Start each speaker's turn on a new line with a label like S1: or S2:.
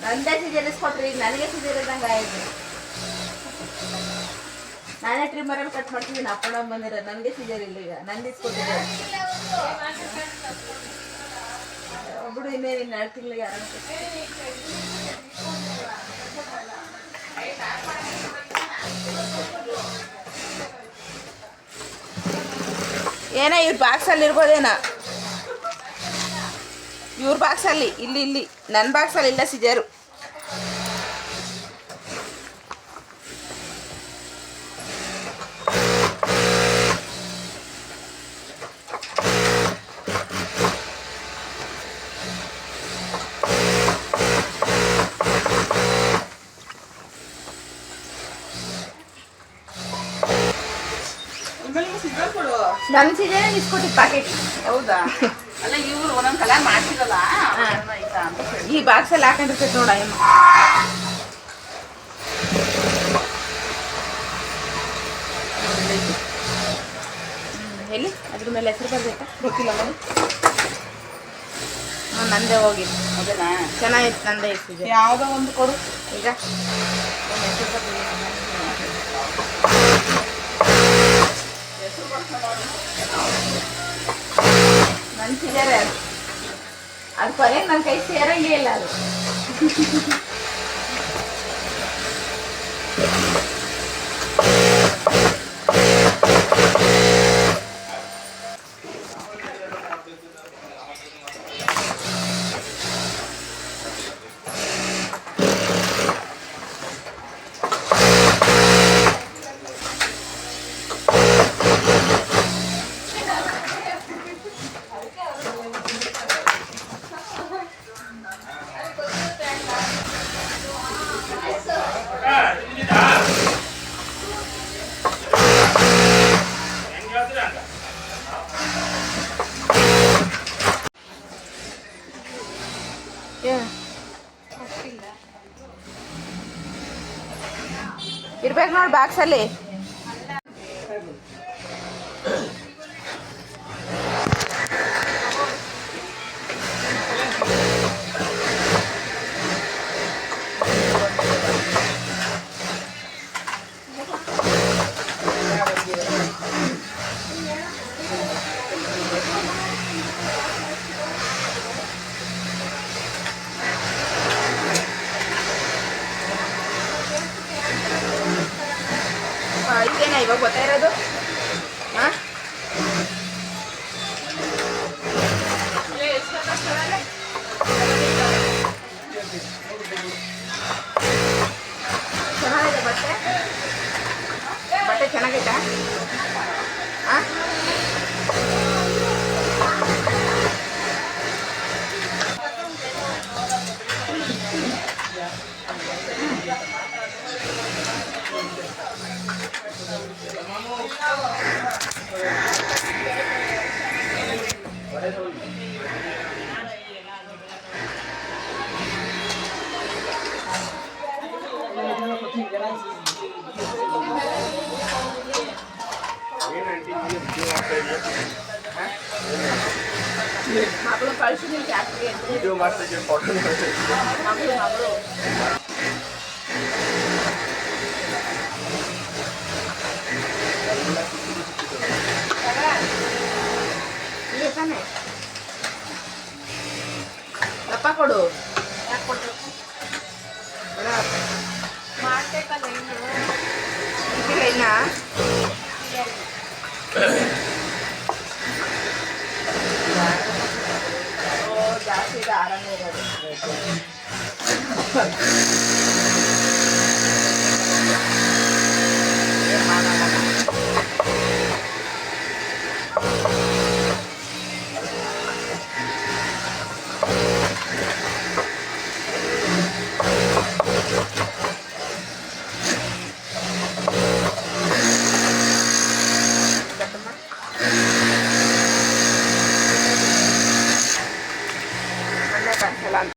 S1: ನಂದೇ ಸಿಜರಿಸ್ಕೊಟ್ರಿ ಈಗ ನನಗೆ ಸಿಜರಿದಂಗೆ ಆಯ್ತು. ನಾನೇ ಟ್ರಿಮ್ಮರಲ್ಲಿ ಕಟ್ ಮಾಡ್ತಿದ್ದೀನಿ. ಅಪ್ಪಣ ಬಂದಿರೋ ನನಗೆ ಸಿಜರ್ ಇಲ್ಲ. ಈಗ ನಂದು ಇಸ್ಕೊಟ್ಟಿದ್ದೆ ಒಬ್ಬಡು ಇನ್ನೇನು 2 ತಿಂಗಳಿಗೆ ಆರಾಮ. ಏನೋ ಇವ್ರ ಬಾಕ್ಸಲ್ಲಿ ಇರ್ಬೋದೇನೋ. ಇವ್ರ ಬಾಕ್ಸಲ್ಲಿ ಇಲ್ಲಿ ನನ್ನ ಬಾಕ್ಸಲ್ಲಿ ಇಲ್ಲ ಸಿಜರು. ನನ್ನ ಸಿಜರ್ ಇಸ್ಕೊಟ್ಟಿದ್ದು ಪ್ಯಾಕೆಟ್.
S2: ಹೌದಾ? ಅಲ್ಲ ಇವ್ರು ಒಂದೊಂದು ಕಲರ್ ಮಾಡ್ತಿರಲ್ಲ
S1: ಈ ಬಾಕ್ಸಲ್ಲಿ ಹಾಕೊಂಡಿರ್ತೈತೆ ನೋಡ. ಎಲ್ಲಿ ಅದ್ರ ಮೇಲೆ ಹೆಸರು ಬರ್ಬೇಕಾ ಗೊತ್ತಿಲ್ಲ ನೋಡಿ. ನಂದೇ ಹೋಗಿದ್ದು.
S2: ಅದೇನಾ?
S1: ಚೆನ್ನಾಗಿತ್ತು. ನಂದೇ ಇತ್ತು.
S2: ಯಾವುದೋ ಒಂದು ಕೊಡು
S1: ಈಗ. ನನ್ನ ಸಿಜರ್ ಅದು ಕೊನೆಗೆ ನನ್ನ ಕೈ ಸೇರಂಗೇ ಇಲ್ಲ ಅದು. ಇರ್ಬೇಕು ನೋಡಿ ಬಾಕ್ಸಲ್ಲಿ. ಇದೇನಾ ಇವಾಗ ಗೊತ್ತಾ ಇರೋದು? ಹಾಂ ಚೆನ್ನಾಗಿದೆ ಬಟ್ಟೆ. ಬಟ್ಟೆ ಚೆನ್ನಾಗೈತಾ? ಹಾಂ ಮಗಳು ಕಳ್ಸಿದ್ದೀನಿ ಫ್ಯಾಕ್ಟ್ರಿಗೆ.
S3: ವಿಡಿಯೋ ಮಾಡ್ತಿದ್ದೆ ಫೋಟೋ
S1: ಮಗಳು ಇದೆ ತಾನೆ. ದಪ್ಪ ಕೊಡು. ಯಾಕೆ ಕೊಡ್ಬೇಕು? ಮಾಡ್ಬೇಕಲ್ಲ ಇನ್ನು ಇದಿಲ್ಲ ಇನ್ನ. ಜಾಸ್ತಿ ಇದೆ ಆರಾಮ ಇರೋದು.